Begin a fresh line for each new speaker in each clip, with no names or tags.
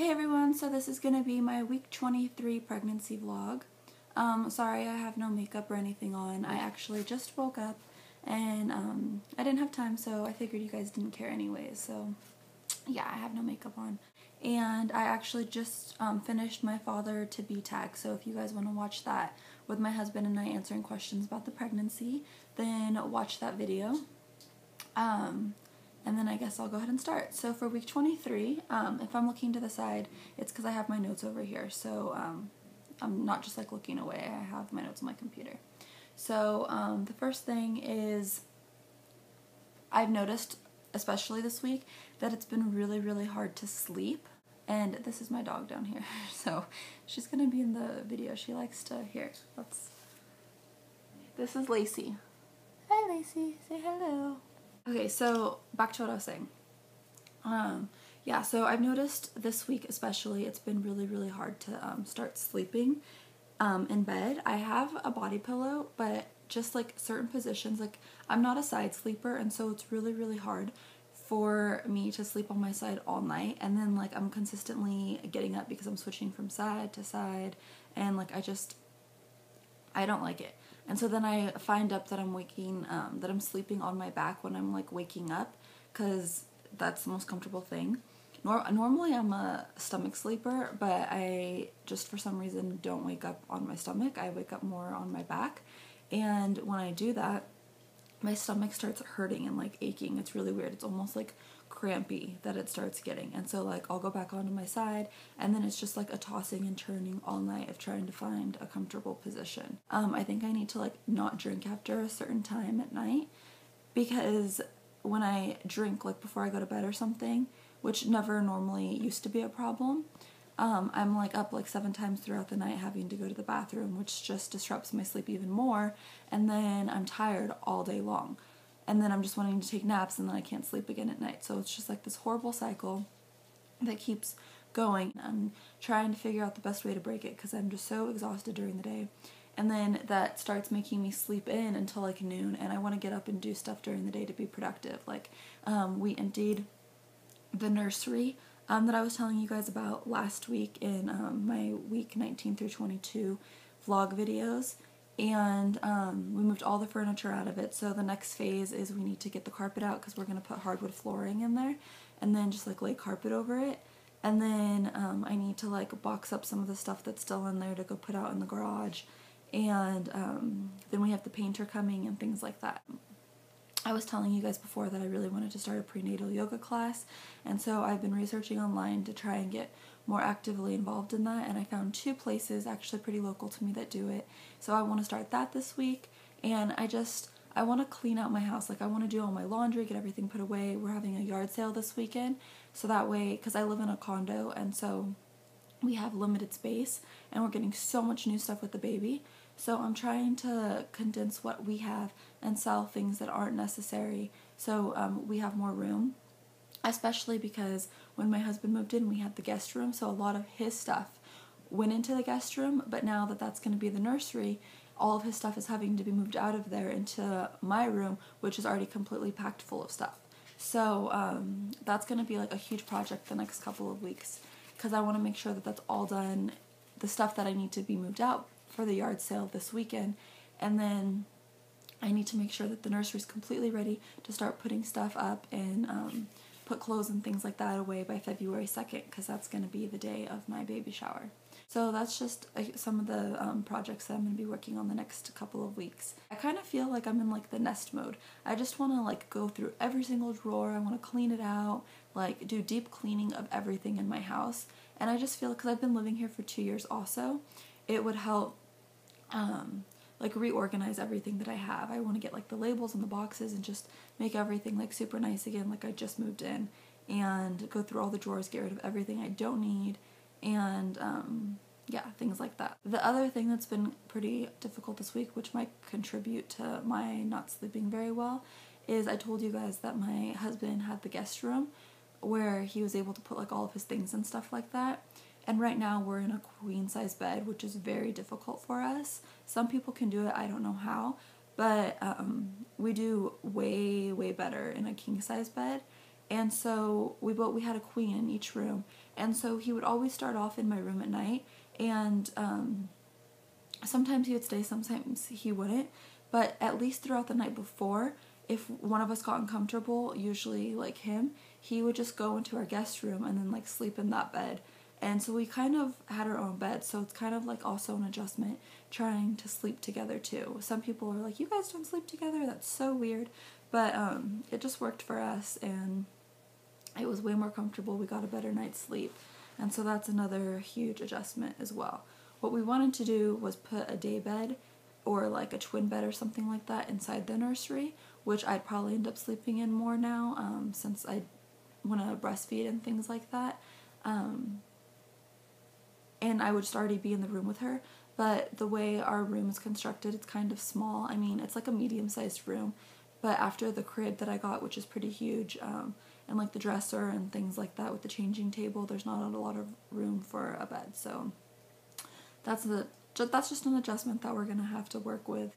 Hey everyone, so this is going to be my week 23 pregnancy vlog. Sorry I have no makeup or anything on. I actually just woke up and I didn't have time, so I figured you guys didn't care anyways. So yeah, I have no makeup on. And I actually just finished my father-to-be tag, so if you guys want to watch that with my husband and I answering questions about the pregnancy, then watch that video. And then I guess I'll go ahead and start. So for week 23, if I'm looking to the side, it's because I have my notes over here. So I'm not just like looking away. I have my notes on my computer. So the first thing is I've noticed, especially this week, that it's been really hard to sleep. And this is my dog down here. So she's going to be in the video. She likes to hear. This is Lacey. Hi Lacey, say hello. Okay, so back to what I was saying. Yeah, so I've noticed this week especially it's been really hard to start sleeping in bed. I have a body pillow, but just like certain positions, like I'm not a side sleeper, and so it's really hard for me to sleep on my side all night, and then like I'm consistently getting up because I'm switching from side to side, and like I don't like it. And so then I find up that that I'm sleeping on my back when I'm like waking up, because that's the most comfortable thing. Normally I'm a stomach sleeper, but I just for some reason don't wake up on my stomach. I wake up more on my back. And when I do that, my stomach starts hurting and like aching. It's really weird. It's almost like crampy that it starts getting. And so like I'll go back onto my side, and then it's just like a tossing and turning all night of trying to find a comfortable position. I think I need to like not drink after a certain time at night, because when I drink like before I go to bed or something, which never normally used to be a problem, I'm like up like 7 times throughout the night having to go to the bathroom, which just disrupts my sleep even more, and then I'm tired all day long, and then I'm just wanting to take naps, and then I can't sleep again at night. So it's just like this horrible cycle that keeps going. I'm trying to figure out the best way to break it because I'm just so exhausted during the day, and then that starts making me sleep in until like noon, and I want to get up and do stuff during the day to be productive. Like we emptied the nursery that I was telling you guys about last week in my week 19 through 22 vlog videos, and we moved all the furniture out of it. So the next phase is we need to get the carpet out because we're going to put hardwood flooring in there, and then just like lay carpet over it. And then I need to like box up some of the stuff that's still in there to go put out in the garage, and then we have the painter coming and things like that. I was telling you guys before that I really wanted to start a prenatal yoga class, and so I've been researching online to try and get more actively involved in that, and I found 2 places actually pretty local to me that do it. So I want to start that this week, and I want to clean out my house. Like I want to do all my laundry, get everything put away. We're having a yard sale this weekend, so that way, because I live in a condo, and so we have limited space, and we're getting so much new stuff with the baby. So I'm trying to condense what we have and sell things that aren't necessary, so we have more room, especially because when my husband moved in, we had the guest room, so a lot of his stuff went into the guest room, but now that that's going to be the nursery, all of his stuff is having to be moved out of there into my room, which is already completely packed full of stuff. So that's going to be like a huge project the next couple of weeks, because I want to make sure that that's all done, the stuff that I need to be moved out for the yard sale this weekend, and then I need to make sure that the nursery is completely ready to start putting stuff up and put clothes and things like that away by February 2nd, because that's going to be the day of my baby shower. So that's just some of the projects that I'm going to be working on the next couple of weeks. I kind of feel like I'm in like the nest mode. I just want to like go through every single drawer. I want to clean it out, like do deep cleaning of everything in my house. And I just feel, because I've been living here for 2 years also, it would help like reorganize everything that I have. I want to get like the labels and the boxes and just make everything like super nice again, like I just moved in, and go through all the drawers, get rid of everything I don't need, and yeah, things like that. The other thing that's been pretty difficult this week, which might contribute to my not sleeping very well, is I told you guys that my husband had the guest room where he was able to put like all of his things and stuff like that. And right now we're in a queen size bed, which is very difficult for us. Some people can do it, I don't know how, but we do way better in a king size bed. And so we had a queen in each room, And so he would always start off in my room at night, and sometimes he would stay, sometimes he wouldn't, but at least throughout the night before, if one of us got uncomfortable, usually like him, he would just go into our guest room and then like sleep in that bed. And so we kind of had our own bed, so it's kind of like also an adjustment trying to sleep together too. Some people are like, you guys don't sleep together? That's so weird. But it just worked for us, and it was way more comfortable. We got a better night's sleep. And so that's another huge adjustment as well. What we wanted to do was put a day bed or like a twin bed or something like that inside the nursery, which I'd probably end up sleeping in more now, since I want to breastfeed and things like that. And I would just already be in the room with her. But the way our room is constructed, it's kind of small. I mean, it's like a medium-sized room. But after the crib that I got, which is pretty huge, and like the dresser and things like that with the changing table, there's not a lot of room for a bed. So that's just an adjustment that we're going to have to work with.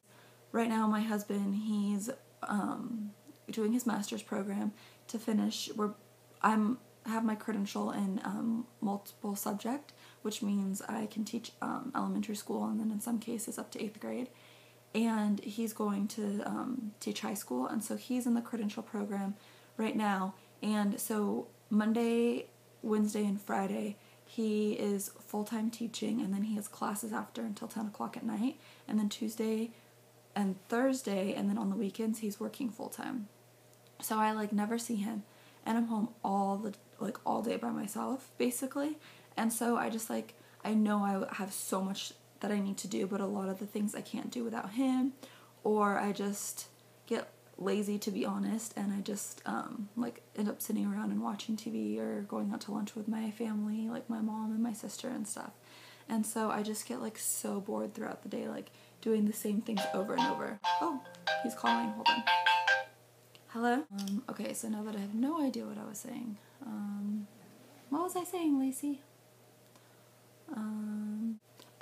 Right now, my husband, he's doing his master's program to finish. I have my credential in multiple subject, which means I can teach elementary school and then in some cases up to 8th grade. And he's going to teach high school, and so he's in the credential program right now. And so Monday, Wednesday, and Friday, he is full-time teaching, and then he has classes after until 10 o'clock at night. And then Tuesday and Thursday, and then on the weekends, he's working full-time. So I like never see him, and I'm home all day by myself, basically. And so I just like, I know I have so much that I need to do, but a lot of the things I can't do without him, or I just get lazy, to be honest, and I just like end up sitting around and watching TV or going out to lunch with my family, like my mom and my sister and stuff. And so I just get like so bored throughout the day, like doing the same things over and over. Oh, he's calling. Hold on. Hello? Okay, so now that I have no idea what I was saying, what was I saying, Lacey?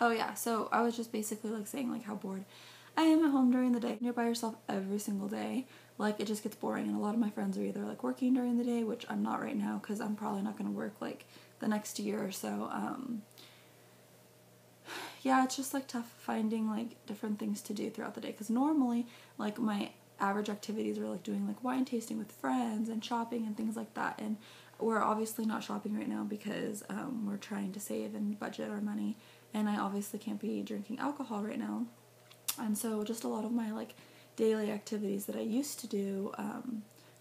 Oh yeah, so I was just basically like saying like how bored I am at home during the day. You're by yourself every single day. Like, it just gets boring, and a lot of my friends are either like working during the day, which I'm not right now because I'm probably not going to work like the next year or so. Yeah, it's just like tough finding like different things to do throughout the day, because normally like my average activities are like doing like wine tasting with friends and shopping and things like that, and we're obviously not shopping right now because we're trying to save and budget our money, and I obviously can't be drinking alcohol right now. And so just a lot of my like daily activities that I used to do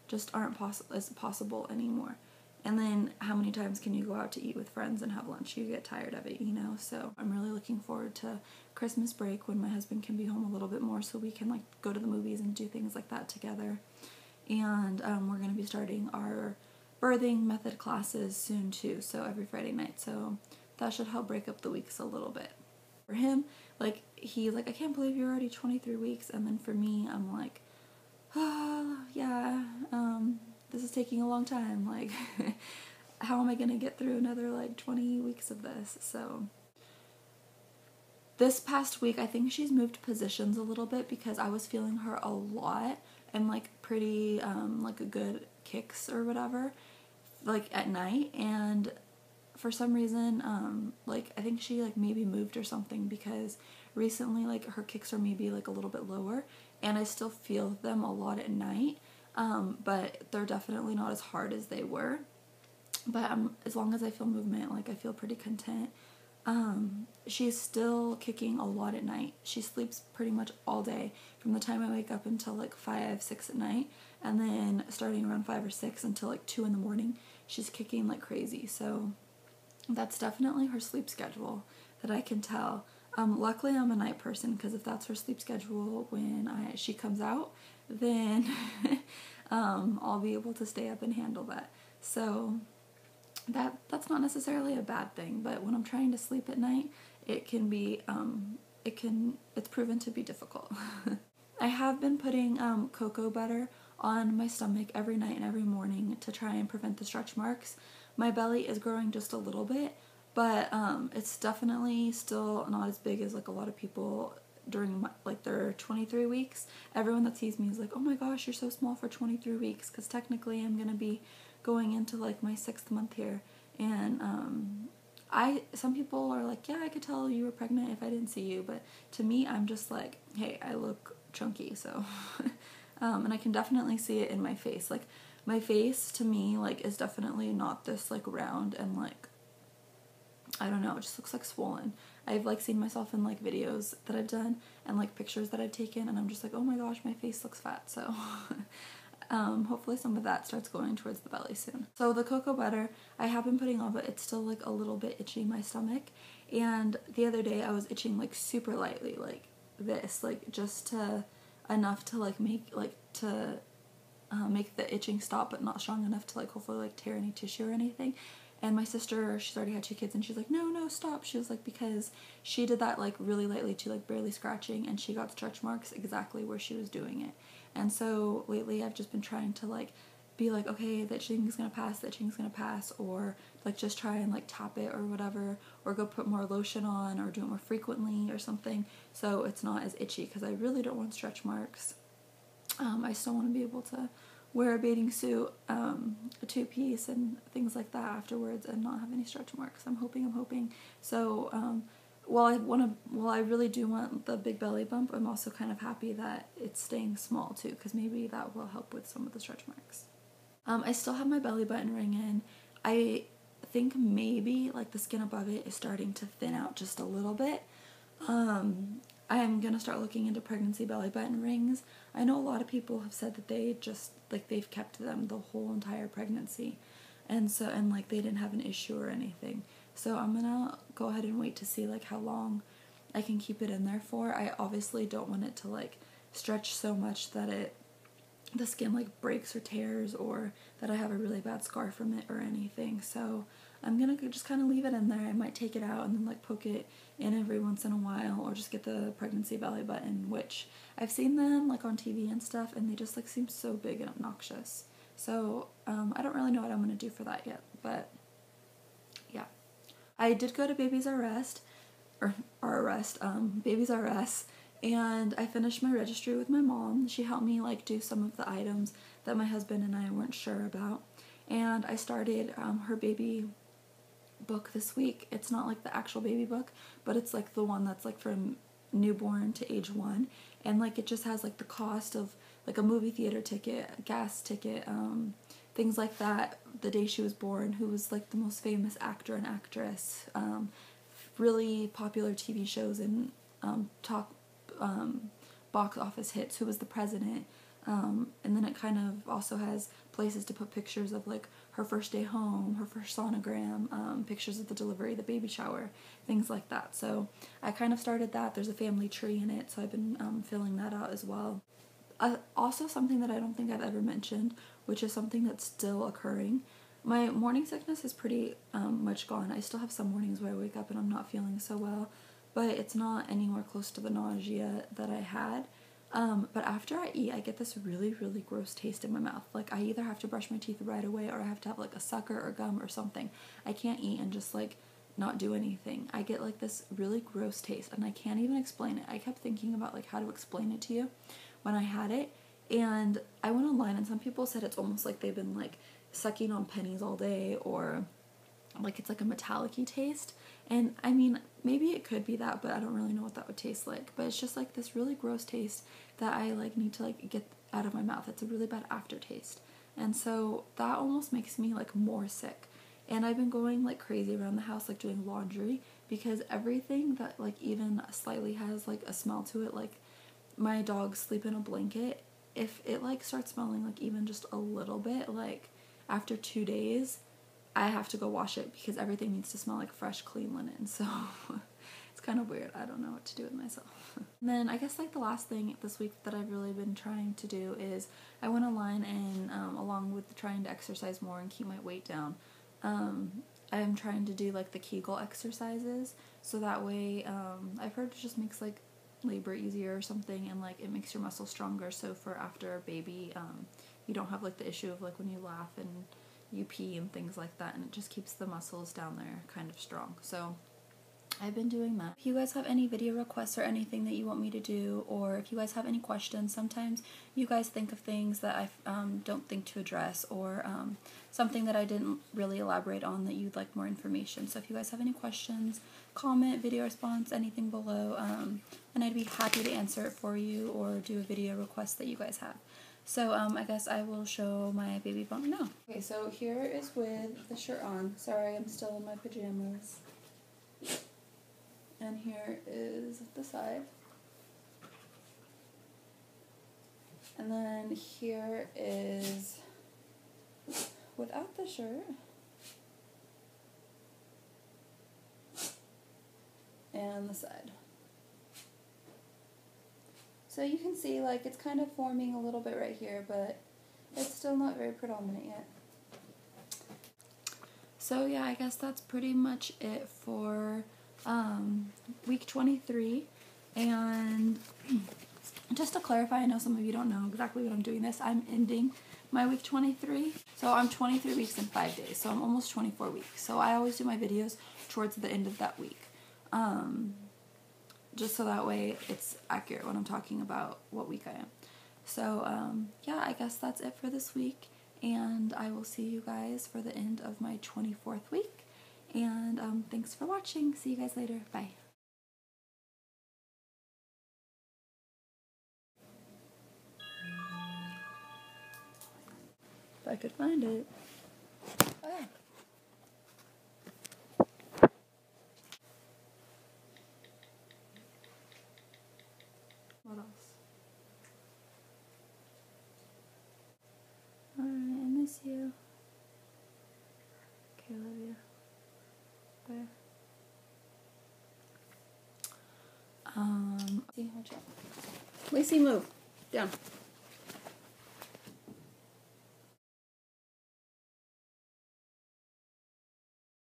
just aren't possible anymore. And then how many times can you go out to eat with friends and have lunch? You get tired of it, you know? So I'm really looking forward to Christmas break when my husband can be home a little bit more so we can like go to the movies and do things like that together. And we're going to be starting our birthing method classes soon too, so every Friday night. So that should help break up the weeks a little bit. For him, like, he's like, I can't believe you're already 23 weeks. And then for me, I'm like, oh, yeah, this is taking a long time. Like, how am I going to get through another, like, 20 weeks of this? So this past week, I think she's moved positions a little bit because I was feeling her a lot and, like, pretty, like, good kicks or whatever, like, at night. And for some reason, like, I think she, like, maybe moved or something, because recently, like, her kicks are maybe, like, a little bit lower, and I still feel them a lot at night, but they're definitely not as hard as they were. But as long as I feel movement, like, I feel pretty content. She's still kicking a lot at night. She sleeps pretty much all day from the time I wake up until, like, 5, 6 at night, and then starting around 5 or 6 until, like, 2 in the morning, she's kicking like crazy. So that's definitely her sleep schedule that I can tell. Luckily, I'm a night person, because if that's her sleep schedule when she comes out, then I'll be able to stay up and handle that. So that's not necessarily a bad thing, but when I'm trying to sleep at night, it can be it's proven to be difficult. I have been putting cocoa butter on my stomach every night and every morning to try and prevent the stretch marks. My belly is growing just a little bit, but it's definitely still not as big as like a lot of people during like their 23 weeks. Everyone that sees me is like, oh my gosh, you're so small for 23 weeks, because technically I'm going to be going into like my 6th month here, and some people are like, yeah, I could tell you were pregnant if I didn't see you, but to me, I'm just like, hey, I look chunky, so, and I can definitely see it in my face. Like, my face, to me, like, is definitely not this, like, round and, like, I don't know, it just looks like swollen. I've like seen myself in like videos that I've done and like pictures that I've taken, and I'm just like, oh my gosh, my face looks fat. So hopefully some of that starts going towards the belly soon. So the cocoa butter I have been putting on, but it's still like a little bit itchy my stomach. And the other day I was itching like super lightly, like this, like just to enough to like make the itching stop, but not strong enough to like hopefully like tear any tissue or anything. And my sister, she's already had 2 kids, and she's like, no, stop. She was like, because she did that like really lightly to like barely scratching, and she got stretch marks exactly where she was doing it. And so lately I've just been trying to like be like, okay, the itching's gonna pass, or like just try and like tap it or whatever, or go put more lotion on or do it more frequently or something, so it's not as itchy, because I really don't want stretch marks. I still want to be able to wear a bathing suit, a 2-piece, and things like that afterwards, and not have any stretch marks. I'm hoping. So while I really do want the big belly bump, I'm also kind of happy that it's staying small too, because maybe that will help with some of the stretch marks. I still have my belly button ring in. I think maybe like the skin above it is starting to thin out just a little bit. I'm gonna start looking into pregnancy belly button rings. I know a lot of people have said that they just like they've kept them the whole entire pregnancy, and like they didn't have an issue or anything. So I'm gonna go ahead and wait to see like how long I can keep it in there for. I obviously don't want it to like stretch so much that the skin like breaks or tears, or that I have a really bad scar from it or anything. So I'm gonna just kind of leave it in there. I might take it out and then like poke it in every once in a while, or just get the pregnancy belly button, which I've seen them like on TV and stuff, and they just like seem so big and obnoxious. So I don't really know what I'm gonna do for that yet, but yeah. I did go to Babies R Us, Babies R Us, and I finished my registry with my mom. She helped me like do some of the items that my husband and I weren't sure about, and I started her baby book this week. It's not like the actual baby book, but it's like the one that's like from newborn to age 1, and like it just has like the cost of like a movie theater ticket, a gas ticket, things like that, the day she was born, who was like the most famous actor and actress, really popular TV shows and top box office hits, who was the president, and then it kind of also has places to put pictures of like her first day home, her first sonogram, pictures of the delivery, the baby shower, things like that. So I kind of started that. There's a family tree in it, so I've been filling that out as well. Also something that I don't think I've ever mentioned, which is something that's still occurring. My morning sickness is pretty much gone. I still have some mornings where I wake up and I'm not feeling so well, but it's not anywhere close to the nausea that I had. But after I eat, I get this really, really gross taste in my mouth. Like I either have to brush my teeth right away, or I have to have like a sucker or gum or something. I can't eat and just like not do anything. I get like this really gross taste, and I can't even explain it. I kept thinking about like how to explain it to you when I had it, and I went online, and some people said it's almost like they've been like sucking on pennies all day, or like it's like a metallic-y taste. And I mean, maybe it could be that, but I don't really know what that would taste like. But it's just like this really gross taste that I like need to like get out of my mouth. It's a really bad aftertaste, and so that almost makes me like more sick. And I've been going like crazy around the house, like doing laundry, because everything that like even slightly has like a smell to it, like my dogs sleep in a blanket, if it like starts smelling like even just a little bit, like after 2 days I have to go wash it, because everything needs to smell like fresh, clean linen. So it's kind of weird. I don't know what to do with myself. And then I guess like the last thing this week that I've really been trying to do is I went online, and along with trying to exercise more and keep my weight down, I'm trying to do like the Kegel exercises, so that way I've heard it just makes like labor easier or something, and like it makes your muscles stronger, so for after a baby you don't have like the issue of like when you laugh and you pee and things like that, and it just keeps the muscles down there kind of strong. So I've been doing that. If you guys have any video requests or anything that you want me to do, or if you guys have any questions, sometimes you guys think of things that I don't think to address, or something that I didn't really elaborate on that you'd like more information. So if you guys have any questions, comment, video response, anything below, and I'd be happy to answer it for you or do a video request that you guys have. So I guess I will show my baby bump now. Okay, so here is with the shirt on. Sorry, I'm still in my pajamas. And here is the side. And then here is without the shirt. And the side. So you can see, like, it's kind of forming a little bit right here, but it's still not very predominant yet. So yeah, I guess that's pretty much it for week 23. And just to clarify, I know some of you don't know exactly what I'm doing this. I'm ending my week 23. So I'm 23 weeks and 5 days. So I'm almost 24 weeks. So I always do my videos towards the end of that week. Just so that way it's accurate when I'm talking about what week I am. So yeah, I guess that's it for this week. And I will see you guys for the end of my 24th week. And thanks for watching. See you guys later. Bye. If I could find it. Oh, yeah. What else? Alright, I miss you. Okay, love you. Bye. See, watch out. Lacey, move. Down.